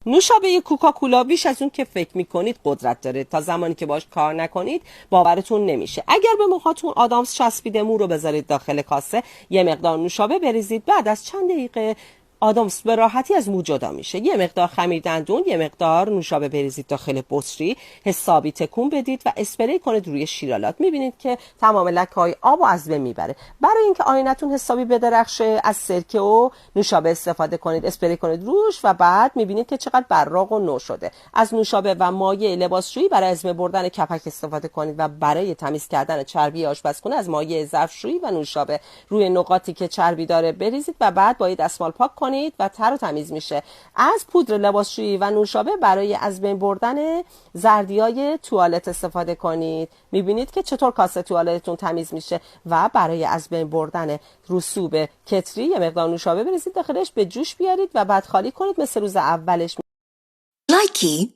نوشابه کوکاکولا بیش از اون که فکر میکنید قدرت داره. تا زمانی که باش کار نکنید باورتون نمیشه. اگر به موهاتون آدامس چسبیده، مو رو بذارید داخل کاسه، یه مقدار نوشابه بریزید، بعد از چند دقیقه آدامس به راحتی از مو جدا میشه. یه مقدار خمیر دندون، یه مقدار نوشابه بریزید داخل بطری، حسابی تکون بدید و اسپری کنید روی شیرالات. میبینید که تمام لکه‌های آب از بین میبره. برای اینکه آینتون حسابی بدرخشه، از سرکه و نوشابه استفاده کنید، اسپری کنید روش و بعد میبینید که چقدر براق و نو شده. از نوشابه و مایع لباسشویی برای از بین بردن کپک استفاده کنید و برای تمیز کردن چربی آشپزخونه از مایع ظرفشویی و نوشابه روی نقاطی که چربی داره بریزید و بعد با دستمال پاک کنید و تر و تمیز میشه. از پودر لباسشویی و نوشابه برای از بین بردن زردیای توالت استفاده کنید. میبینید که چطور کاسه توالتتون تمیز میشه. و برای از بین بردن رسوب کتری یه مقدار نوشابه بریزید داخلش، به جوش بیارید و بعد خالی کنید مثل روز اولش. لایکی